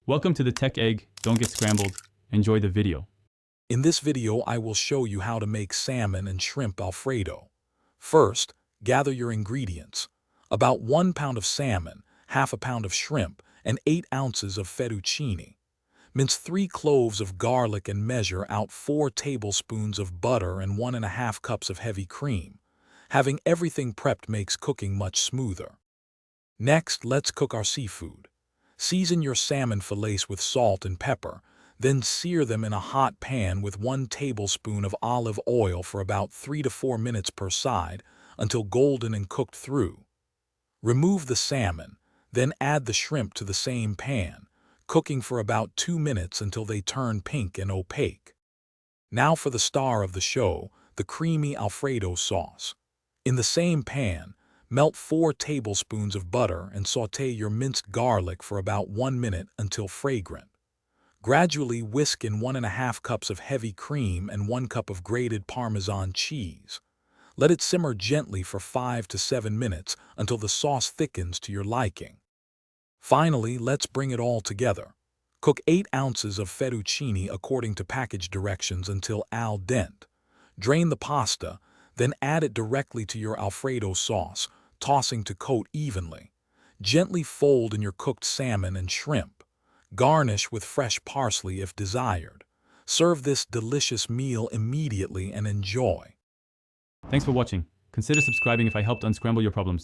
Welcome to the Tech Egg. Don't get scrambled. Enjoy the video. In this video, I will show you how to make salmon and shrimp Alfredo. First, gather your ingredients. About 1 pound of salmon, half a pound of shrimp, and 8 ounces of fettuccine. Mince 3 cloves of garlic and measure out 4 tablespoons of butter and 1½ cups of heavy cream. Having everything prepped makes cooking much smoother. Next, let's cook our seafood. Season your salmon fillets with salt and pepper, then sear them in a hot pan with 1 tablespoon of olive oil for about 3 to 4 minutes per side until golden and cooked through. Remove the salmon, then add the shrimp to the same pan, cooking for about 2 minutes until they turn pink and opaque. Now for the star of the show, the creamy Alfredo sauce. In the same pan, melt 4 tablespoons of butter and sauté your minced garlic for about 1 minute until fragrant. Gradually whisk in 1½ cups of heavy cream and 1 cup of grated Parmesan cheese. Let it simmer gently for 5 to 7 minutes until the sauce thickens to your liking. Finally, let's bring it all together. Cook 8 ounces of fettuccine according to package directions until al dente. Drain the pasta, then add it directly to your Alfredo sauce, tossing to coat evenly. Gently fold in your cooked salmon and shrimp. Garnish with fresh parsley if desired. Serve this delicious meal immediately and enjoy. Thanks for watching. Consider subscribing if I helped unscramble your problems.